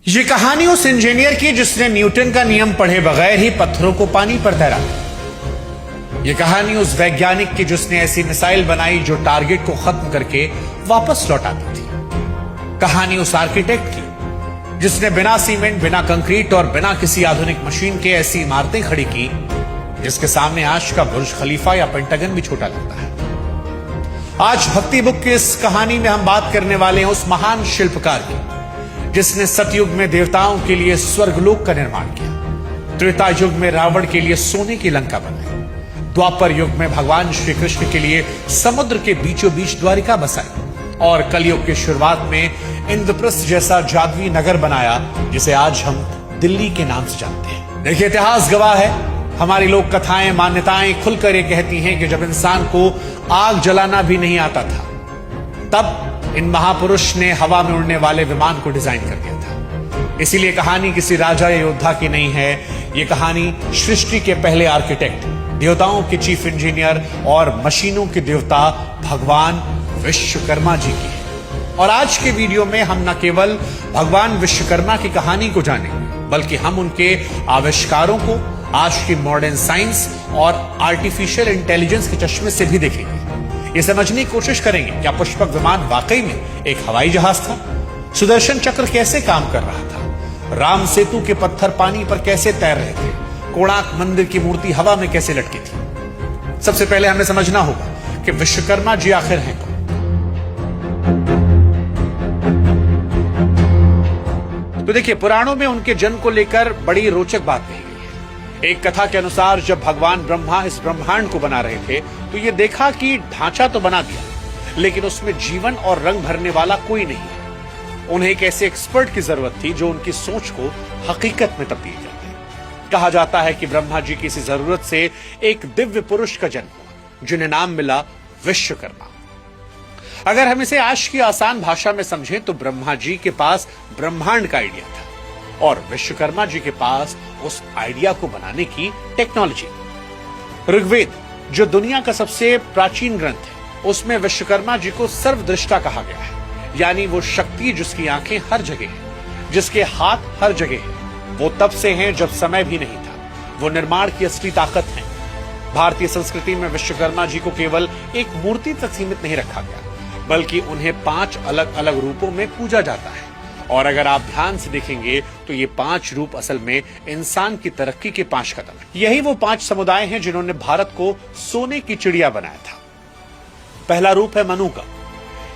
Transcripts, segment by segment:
ये कहानी उस इंजीनियर की जिसने न्यूटन का नियम पढ़े बगैर ही पत्थरों को पानी पर तैरा। ये कहानी उस वैज्ञानिक की जिसने ऐसी मिसाइल बनाई जो टारगेट को खत्म करके वापस लौटाती थी। कहानी उस आर्किटेक्ट की जिसने बिना सीमेंट, बिना कंक्रीट और बिना किसी आधुनिक मशीन के ऐसी इमारतें खड़ी की जिसके सामने आज का बुर्ज खलीफा या पेंटागन भी छोटा लगता है। आज भक्ति बुक की इस कहानी में हम बात करने वाले हैं उस महान शिल्पकार की जिसने सतयुग में देवताओं के लिए स्वर्गलोक का निर्माण किया, त्रेता युग में रावण के लिए सोने की लंका बनाई, द्वापर युग में भगवान श्री कृष्ण के लिए समुद्र के बीचों बीच द्वारिका बसाई और कलयुग की शुरुआत में इंद्रप्रस्थ जैसा जादुई नगर बनाया जिसे आज हम दिल्ली के नाम से जानते हैं। देखिए, इतिहास गवाह है, हमारी लोक कथाएं, मान्यताएं खुलकर ये कहती हैं कि जब इंसान को आग जलाना भी नहीं आता था तब इन महापुरुष ने हवा में उड़ने वाले विमान को डिजाइन कर दिया था। इसीलिए कहानी किसी राजा या योद्धा की नहीं है, ये कहानी सृष्टि के पहले आर्किटेक्ट, देवताओं के चीफ इंजीनियर और मशीनों के देवता भगवान विश्वकर्मा जी की है। और आज के वीडियो में हम न केवल भगवान विश्वकर्मा की कहानी को जानेंगे बल्कि हम उनके आविष्कारों को आज की मॉडर्न साइंस और आर्टिफिशियल इंटेलिजेंस के चश्मे से भी देखेंगे। ये समझने की कोशिश करेंगे क्या पुष्पक विमान वाकई में एक हवाई जहाज था, सुदर्शन चक्र कैसे काम कर रहा था, राम सेतु के पत्थर पानी पर कैसे तैर रहे थे, कोणार्क मंदिर की मूर्ति हवा में कैसे लटकी थी। सबसे पहले हमें समझना होगा कि विश्वकर्मा जी आखिर हैं कौन। तो देखिए, पुराणों में उनके जन्म को लेकर बड़ी रोचक बात कही गई है। एक कथा के अनुसार जब भगवान ब्रह्मा इस ब्रह्मांड को बना रहे थे तो ये देखा कि ढांचा तो बना दिया लेकिन उसमें जीवन और रंग भरने वाला कोई नहीं है। उन्हें एक ऐसे एक्सपर्ट की जरूरत थी जो उनकी सोच को हकीकत में तब्दील कर दे। कहा जाता है कि ब्रह्मा जी की इसी जरूरत से एक दिव्य पुरुष का जन्म हुआ जिन्हें नाम मिला विश्वकर्मा। अगर हम इसे आज की आसान भाषा में समझें तो ब्रह्मा जी के पास ब्रह्मांड का आइडिया था और विश्वकर्मा जी के पास उस आइडिया को बनाने की टेक्नोलॉजी। ऋग्वेद जो दुनिया का सबसे प्राचीन ग्रंथ है उसमें विश्वकर्मा जी को सर्वदृष्टा कहा गया है, यानी वो शक्ति जिसकी आंखें हर जगह है, जिसके हाथ हर जगह है। वो तब से हैं जब समय भी नहीं था, वो निर्माण की असली ताकत है। भारतीय संस्कृति में विश्वकर्मा जी को केवल एक मूर्ति तक सीमित नहीं रखा गया बल्कि उन्हें 5 अलग अलग रूपों में पूजा जाता है। और अगर आप ध्यान से देखेंगे तो ये 5 रूप असल में इंसान की तरक्की के 5 कदम हैं। यही वो 5 समुदाय हैं जिन्होंने भारत को सोने की चिड़िया बनाया था। पहला रूप है मनु का।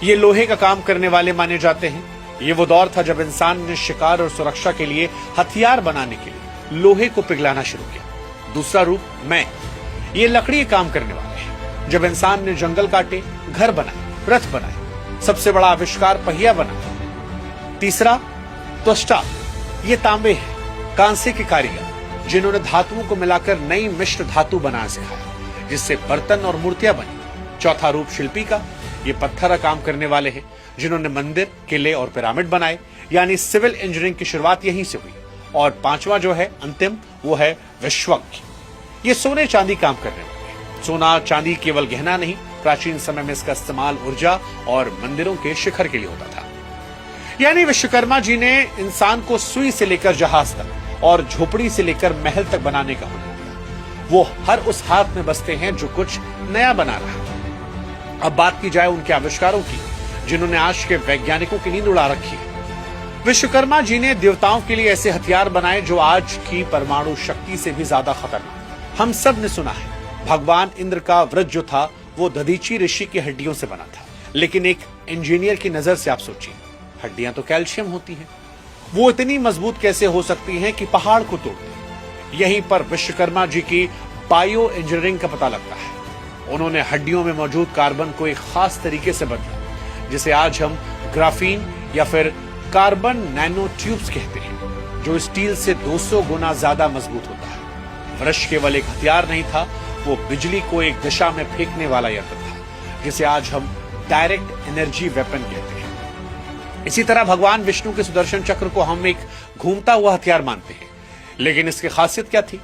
ये लोहे का काम करने वाले माने जाते हैं। ये वो दौर था जब इंसान ने शिकार और सुरक्षा के लिए हथियार बनाने के लिए लोहे को पिघलाना शुरू किया। दूसरा रूप मैं। ये लकड़ी काम करने वाले हैं। जब इंसान ने जंगल काटे, घर बनाए, रथ बनाए, सबसे बड़ा आविष्कार पहिया बना। तीसरा त्वष्टा। ये तांबे हैं, कांसे के कारीगर जिन्होंने धातुओं को मिलाकर नई मिश्र धातु बनाना सिखाया जिससे बर्तन और मूर्तियां बनी। चौथा रूप शिल्पी का। ये पत्थर का काम करने वाले हैं जिन्होंने मंदिर, किले और पिरामिड बनाए, यानी सिविल इंजीनियरिंग की शुरुआत यहीं से हुई। और पांचवा जो है अंतिम, वो है विश्वज्ञ। ये सोने चांदी काम करने वाले। सोना चांदी केवल गहना नहीं, प्राचीन समय में इसका इस्तेमाल ऊर्जा और मंदिरों के शिखर के लिए होता था। यानी विश्वकर्मा जी ने इंसान को सुई से लेकर जहाज तक और झोपड़ी से लेकर महल तक बनाने का हुनर दिया। वो हर उस हाथ में बसते हैं जो कुछ नया बना रहा है। अब बात की जाए उनके आविष्कारों की जिन्होंने आज के वैज्ञानिकों की नींद उड़ा रखी है। विश्वकर्मा जी ने देवताओं के लिए ऐसे हथियार बनाए जो आज की परमाणु शक्ति से भी ज्यादा खतरनाक। हम सब ने सुना है भगवान इंद्र का वज्र जो था वो दधीची ऋषि की हड्डियों से बना था, लेकिन एक इंजीनियर की नजर से आप सोचिए, हड्डियां तो कैल्शियम होती हैं, वो इतनी मजबूत कैसे हो सकती हैं कि पहाड़ को तोड़ दें। यहीं पर विश्वकर्मा जी की बायो इंजीनियरिंग का पता लगता है। उन्होंने हड्डियों में मौजूद कार्बन को एक खास तरीके से बदला जिसे आज हम ग्राफीन या फिर कार्बन नैनो ट्यूब्स कहते हैं, जो स्टील से 200 गुना ज्यादा मजबूत होता है। ब्रश केवल एक हथियार नहीं था, वो बिजली को एक दिशा में फेंकने वाला यंत्र था जिसे आज हम डायरेक्ट एनर्जी वेपन कहते हैं। इसी तरह भगवान विष्णु के सुदर्शन चक्र को हम एक घूमता हुआ हथियार मानते हैं, लेकिन इसकी खासियत क्या थी?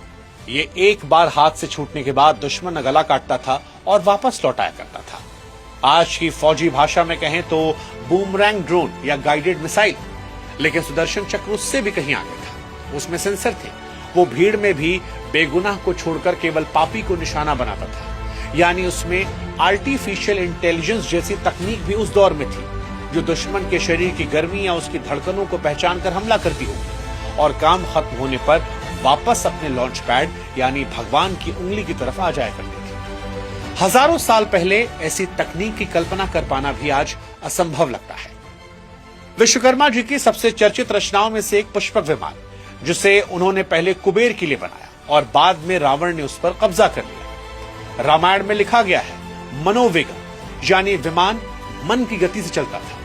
ये एक बार हाथ से छूटने के बाद दुश्मन का गला काटता था और वापस लौटाया करता था। आज की फौजी भाषा में कहें तो बूमरैंग ड्रोन या गाइडेड मिसाइल। लेकिन सुदर्शन चक्र उससे भी कहीं आगे था। उसमें सेंसर थे। वो भीड़ में भी बेगुनाह को छोड़कर केवल पापी को निशाना बनाता था। यानी उसमें आर्टिफिशियल इंटेलिजेंस जैसी तकनीक भी उस दौर में थी, जो दुश्मन के शरीर की गर्मी या उसकी धड़कनों को पहचान कर हमला करती होगी और काम खत्म होने पर वापस अपने लॉन्च पैड यानी भगवान की उंगली की तरफ आ जाया करती थी। हजारों साल पहले ऐसी तकनीक की कल्पना कर पाना भी आज असंभव लगता है। विश्वकर्मा जी की सबसे चर्चित रचनाओं में से एक पुष्पक विमान, जिसे उन्होंने पहले कुबेर के लिए बनाया और बाद में रावण ने उस पर कब्जा कर लिया। रामायण में लिखा गया है, मनोवेगम यानी विमान मन की गति से चलता था।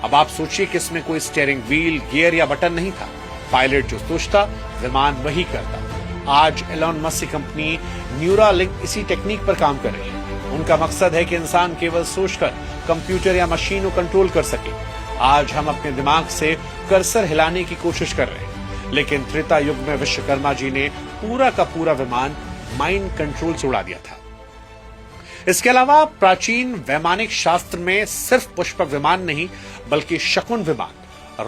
अब आप सोचिए कि इसमें कोई स्टीयरिंग व्हील, गियर या बटन नहीं था। पायलट जो सोचता, विमान वही करता। आज एलोन मस्क की कंपनी न्यूरालिंक इसी टेक्निक पर काम कर रही है। उनका मकसद है कि इंसान केवल सोचकर कंप्यूटर या मशीन को कंट्रोल कर सके। आज हम अपने दिमाग से कर्सर हिलाने की कोशिश कर रहे हैं, लेकिन त्रेता युग में विश्वकर्मा जी ने पूरा का पूरा विमान माइंड कंट्रोल से उड़ा दिया था। इसके अलावा प्राचीन वैमानिक शास्त्र में सिर्फ पुष्पक विमान नहीं, बल्कि शकुन विमान,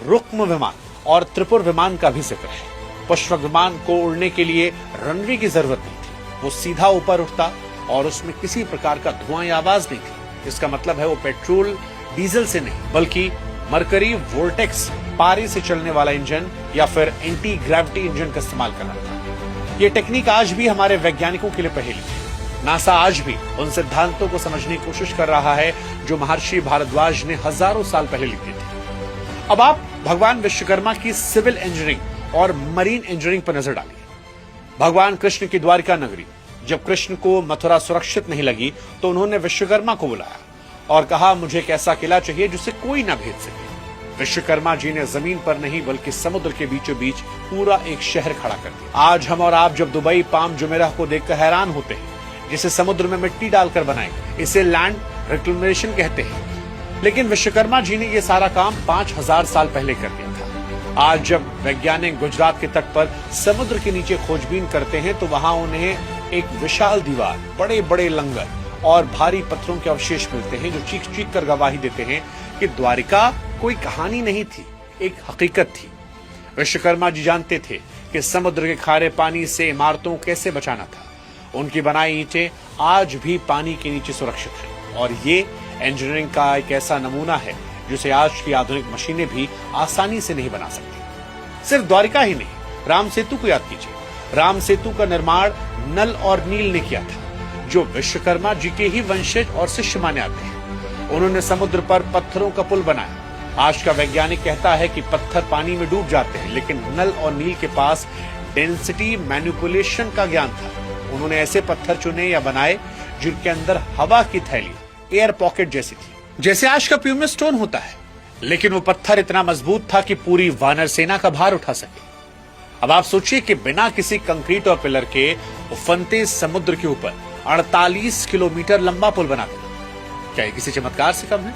रुक्म विमान और त्रिपुर विमान का भी जिक्र है। पुष्पक विमान को उड़ने के लिए रनवे की जरूरत नहीं थी। वो सीधा ऊपर उठता और उसमें किसी प्रकार का धुआं या आवाज नहीं थी। इसका मतलब है वो पेट्रोल डीजल से नहीं, बल्कि मरकरी वोल्टेक्स पारे से चलने वाला इंजन या फिर एंटी ग्रेविटी इंजन का इस्तेमाल कर रहा था। ये टेक्निक आज भी हमारे वैज्ञानिकों के लिए पहेली है। नासा आज भी उन सिद्धांतों को समझने की कोशिश कर रहा है जो महर्षि भारद्वाज ने हजारों साल पहले लिखे थे। अब आप भगवान विश्वकर्मा की सिविल इंजीनियरिंग और मरीन इंजीनियरिंग पर नजर डालिए। भगवान कृष्ण की द्वारिका नगरी, जब कृष्ण को मथुरा सुरक्षित नहीं लगी तो उन्होंने विश्वकर्मा को बुलाया और कहा, मुझे एक ऐसा किला चाहिए जिसे कोई ना भेद सके। विश्वकर्मा जी ने जमीन पर नहीं बल्कि समुद्र के बीचों बीच पूरा एक शहर खड़ा कर दिया। आज हम और आप जब दुबई पाम जुमेराह को देखकर हैरान होते हैं, जिसे समुद्र में मिट्टी डालकर बनाए, इसे लैंड रिक्लेमेशन कहते हैं। लेकिन विश्वकर्मा जी ने यह सारा काम 5000 साल पहले कर दिया था। आज जब वैज्ञानिक गुजरात के तट पर समुद्र के नीचे खोजबीन करते हैं तो वहां उन्हें एक विशाल दीवार, बड़े बड़े लंगर और भारी पत्थरों के अवशेष मिलते हैं, जो चीख चीख कर गवाही देते हैं कि द्वारिका कोई कहानी नहीं थी, एक हकीकत थी। विश्वकर्मा जी जानते थे कि समुद्र के खारे पानी से इमारतों को कैसे बचाना था। उनकी बनाई ईंटें आज भी पानी के नीचे सुरक्षित हैं और ये इंजीनियरिंग का एक ऐसा नमूना है जिसे आज की आधुनिक मशीनें भी आसानी से नहीं बना सकती। सिर्फ द्वारिका ही नहीं, राम सेतु को याद कीजिए। राम सेतु का निर्माण नल और नील ने किया था, जो विश्वकर्मा जी के ही वंशज और शिष्य माने आते हैं। उन्होंने समुद्र पर पत्थरों का पुल बनाया। आज का वैज्ञानिक कहता है कि पत्थर पानी में डूब जाते हैं, लेकिन नल और नील के पास डेंसिटी मैनिपुलेशन का ज्ञान था। उन्होंने ऐसे पत्थर चुने या बनाए जिनके अंदर हवा की थैली, एयर पॉकेट जैसी थी, जैसे आज का प्यूमियम स्टोन होता है, लेकिन वो पत्थर इतना मजबूत था कि पूरी वानर सेना का भार उठा सके। अब आप सोचिए कि बिना किसी कंक्रीट और पिलर के उफनते समुद्र के ऊपर 48 किलोमीटर लंबा पुल बना देना, क्या ये किसी चमत्कार से कम है?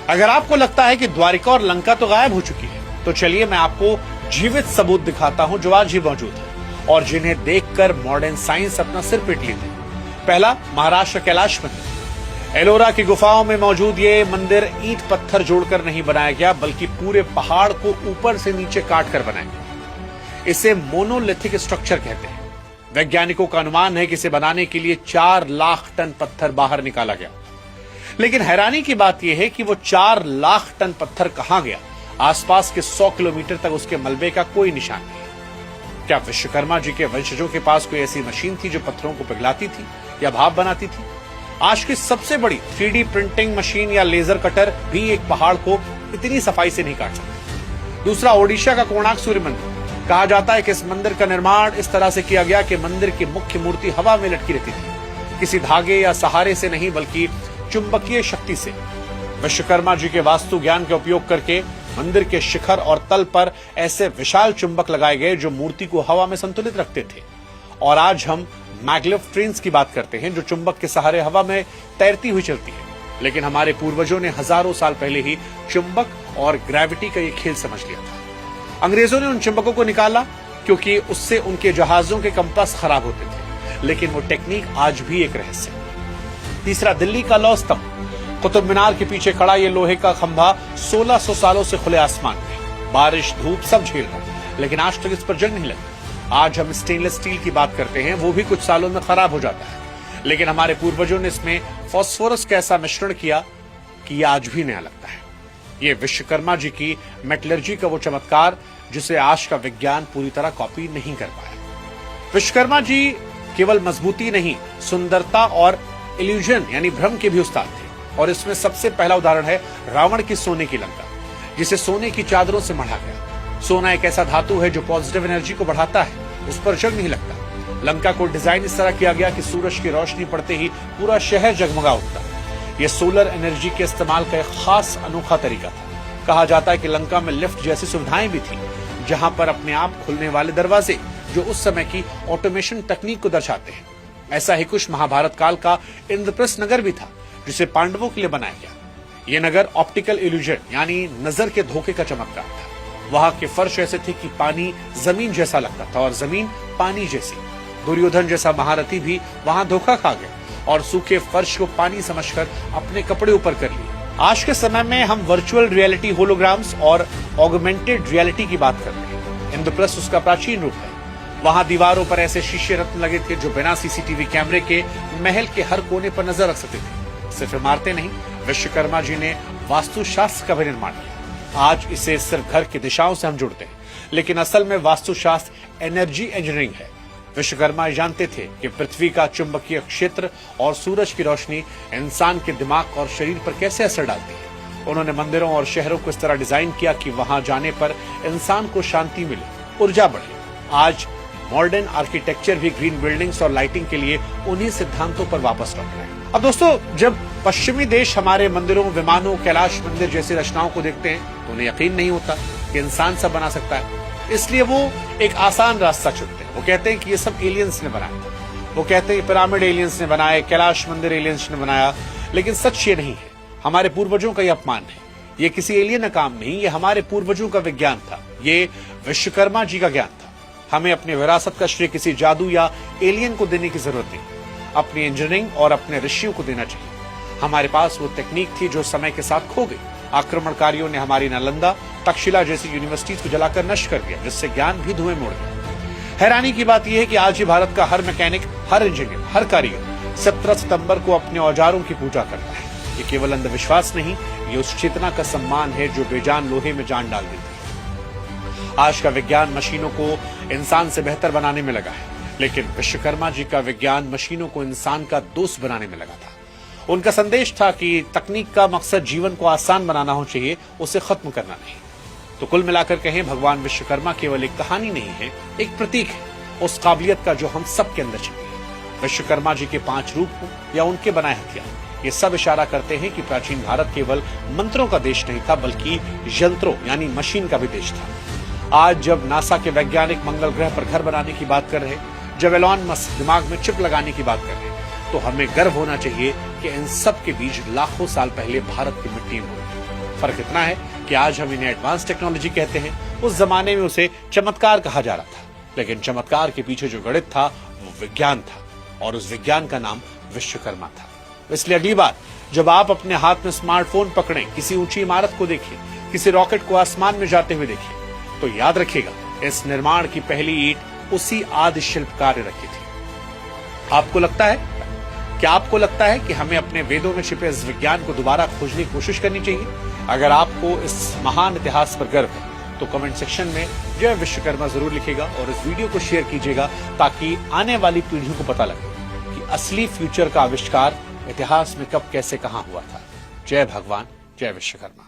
अगर आपको लगता है कि द्वारिका और लंका तो गायब हो चुकी है, तो चलिए मैं आपको जीवित सबूत दिखाता हूं जो आज भी मौजूद है और जिन्हें देखकर मॉडर्न साइंस अपना सिर पीट लेते हैं। पहला, महाराष्ट्र कैलाश मंदिर। एलोरा की गुफाओं में मौजूद ये मंदिर ईंट पत्थर जोड़कर नहीं बनाया गया, बल्कि पूरे पहाड़ को ऊपर से नीचे काट कर बनाया गया। इसे मोनोलिथिक स्ट्रक्चर कहते हैं। वैज्ञानिकों का अनुमान है कि इसे बनाने के लिए 4 लाख टन पत्थर बाहर निकाला गया। लेकिन हैरानी की बात यह है कि वो 4 लाख टन पत्थर कहां गया? आसपास के 100 किलोमीटर तक उसके मलबे का कोई निशान नहीं। क्या विश्वकर्मा जी के वंशजों के पास कोई ऐसी मशीन थी जो पत्थरों को पिघलाती थी या भाप बनाती थी? आज की सबसे बड़ी 3D प्रिंटिंग मशीन या लेजर कटर भी एक पहाड़ को इतनी सफाई से नहीं काट सकती। दूसरा, ओडिशा का कोणार्क सूर्य मंदिर। कहा जाता है कि इस मंदिर का निर्माण इस तरह से किया गया कि मंदिर की मुख्य मूर्ति हवा में लटकी रहती थी, किसी धागे या सहारे से नहीं, बल्कि चुंबकीय शक्ति से। विश्वकर्मा जी के वास्तु ज्ञान का उपयोग करके मंदिर के शिखर और तल पर ऐसे विशाल चुंबक लगाए गए जो मूर्ति को हवा में संतुलित रखते थे। और आज हम मैग्लेव ट्रेन्स की बात करते हैं जो चुंबक के सहारे हवा में तैरती हुई चलती है, लेकिन हमारे पूर्वजों ने हजारों साल पहले ही चुंबक और ग्रेविटी का ये खेल समझ लिया था। अंग्रेजों ने उन चुंबकों को निकाला क्योंकि उससे उनके जहाजों के कंपास खराब होते थे, लेकिन वो टेक्निक आज भी एक रहस्य है। तीसरा, दिल्ली का लौह स्तंभ। कुतुब मीनार के पीछे खड़ा ये लोहे का खंभा 1600 सालों से खुले आसमान में। बारिश धूप सब झेल रहे हैं, लेकिन आज तक इस पर जंग नहीं लगी। आज हम स्टेनलेस स्टील की बात करते हैं, वो भी कुछ सालों में खराब हो जाता है, लेकिन हमारे पूर्वजों ने इसमें फास्फोरस का ऐसा मिश्रण किया कि यह आज भी नया लगता है। ये विश्वकर्मा जी की मेटलर्जी का वो चमत्कार जिसे आज का विज्ञान पूरी तरह कॉपी नहीं कर पाया। विश्वकर्मा जी केवल मजबूती नहीं, सुंदरता और इल्यूजन यानी भ्रम के भी उस्ताद थे। और इसमें सबसे पहला उदाहरण है रावण की सोने की लंका, जिसे सोने की चादरों से मढ़ा गया। सोना एक ऐसा धातु है जो पॉजिटिव एनर्जी को बढ़ाता है, उस पर जंग नहीं लगता। लंका को डिजाइन इस तरह किया गया कि सूरज की रोशनी पड़ते ही पूरा शहर जगमगा उठता। यह सोलर एनर्जी के इस्तेमाल का एक खास अनोखा तरीका था। कहा जाता है कि लंका में लिफ्ट जैसी सुविधाएं भी थी, जहां पर अपने आप खुलने वाले दरवाजे, जो उस समय की ऑटोमेशन तकनीक को दर्शाते हैं। ऐसा ही कुछ महाभारत काल का इंद्रप्रस्थ नगर भी था, जिसे पांडवों के लिए बनाया गया। यह नगर ऑप्टिकल इल्यूजन यानी नजर के धोखे का चमत्कार था। वहां के फर्श ऐसे थे कि पानी जमीन जैसा लगता था और जमीन पानी जैसी। दुर्योधन जैसा महारथी भी वहां धोखा खा गया और सूखे फर्श को पानी समझकर अपने कपड़े ऊपर कर लिए। आज के समय में हम वर्चुअल रियलिटी, होलोग्राम्स और ऑगमेंटेड रियलिटी की बात करते हैं। इंद्रप्रस्थ उसका प्राचीन रूप है। वहां दीवारों पर ऐसे शीशे रत्न लगे थे जो बिना सीसीटीवी कैमरे के महल के हर कोने पर नजर रख सकते थे। सिर्फ इमारतें नहीं, विश्वकर्मा जी ने वास्तुशास्त्र का भी निर्माण किया। आज इसे सिर्फ घर की दिशाओं से हम जुड़ते हैं, लेकिन असल में वास्तुशास्त्र एनर्जी इंजीनियरिंग है। विश्वकर्मा जानते थे कि पृथ्वी का चुंबकीय क्षेत्र और सूरज की रोशनी इंसान के दिमाग और शरीर पर कैसे असर डालती है। उन्होंने मंदिरों और शहरों को इस तरह डिजाइन किया कि वहां जाने पर इंसान को शांति मिले, ऊर्जा बढ़े। आज मॉडर्न आर्किटेक्चर भी ग्रीन बिल्डिंग्स और लाइटिंग के लिए उन्हीं सिद्धांतों पर वापस लौट रहे हैं। अब दोस्तों, जब पश्चिमी देश हमारे मंदिरों, विमानों, कैलाश मंदिर जैसी रचनाओं को देखते हैं तो उन्हें यकीन नहीं होता कि इंसान सब बना सकता है। इसलिए वो एक आसान रास्ता चुनते हैं। वो कहते हैं कि ये सब एलियंस ने बनाया। वो कहते हैं पिरामिड एलियंस ने बनाए, कैलाश मंदिर एलियंस ने बनाया। लेकिन सच ये नहीं है। हमारे पूर्वजों का ये अपमान है। ये किसी एलियन का काम नहीं, ये हमारे पूर्वजों का विज्ञान था। ये विश्वकर्मा जी का ज्ञान था। हमें अपनी विरासत का श्रेय किसी जादू या एलियन को देने की जरूरत नहीं, अपनी इंजीनियरिंग और अपने ऋषियों को देना चाहिए। हमारे पास वो तकनीक थी जो समय के साथ खो गई। आक्रमणकारियों ने हमारी नालंदा, तक्षशिला जैसी यूनिवर्सिटीज को जलाकर नष्ट कर दिया, जिससे ज्ञान भी धुएं में उड़ गया। हैरानी की बात यह है कि आज ही भारत का हर मैकेनिक, हर इंजीनियर, हर कारीगर 17 सितंबर को अपने औजारों की पूजा करता है। ये केवल अंधविश्वास नहीं, ये उस चेतना का सम्मान है जो बेजान लोहे में जान डाल देती है। आज का विज्ञान मशीनों को इंसान से बेहतर बनाने में लगा है, लेकिन विश्वकर्मा जी का विज्ञान मशीनों को इंसान का दोस्त बनाने में लगा था। उनका संदेश था कि तकनीक का मकसद जीवन को आसान बनाना हो चाहिए, उसे खत्म करना नहीं। तो कुल मिलाकर कहें, भगवान विश्वकर्मा केवल एक कहानी नहीं है, एक प्रतीक है उस काबिलियत का जो हम सबके अंदर छिपी है। विश्वकर्मा जी के 5 रूप हो या उनके बनाए हथियार, ये सब इशारा करते हैं कि प्राचीन भारत केवल मंत्रों का देश नहीं था, बल्कि यंत्रों यानी मशीन का भी देश था। आज जब नासा के वैज्ञानिक मंगल ग्रह पर घर बनाने की बात कर रहे, जब एलॉन मस्क दिमाग में चिप लगाने की बात कर रहे, तो हमें गर्व होना चाहिए कि इन सब के बीच लाखों साल पहले भारत की मिट्टी में हुई। फर्क इतना है कि आज हम इन्हें एडवांस टेक्नोलॉजी कहते हैं, उस जमाने में उसे चमत्कार कहा जा रहा था। लेकिन चमत्कार के पीछे जो गणित था वो विज्ञान था, और उस विज्ञान का नाम विश्वकर्मा था। इसलिए अगली बार जब आप अपने हाथ में स्मार्टफोन पकड़ें, किसी ऊंची इमारत को देखें, किसी रॉकेट को आसमान में जाते हुए देखें, तो याद रखिएगा, इस निर्माण की पहली ईंट उसी आदि शिल्पकार ने रखी थी। आपको लगता है, क्या आपको लगता है कि हमें अपने वेदों में छिपे इस विज्ञान को दोबारा खोजने की कोशिश करनी चाहिए? अगर आपको इस महान इतिहास पर गर्व है तो कमेंट सेक्शन में जय विश्वकर्मा जरूर लिखिएगा और इस वीडियो को शेयर कीजिएगा, ताकि आने वाली पीढ़ियों को पता लगे कि असली फ्यूचर का आविष्कार इतिहास में कब, कैसे, कहां हुआ था। जय भगवान, जय विश्वकर्मा।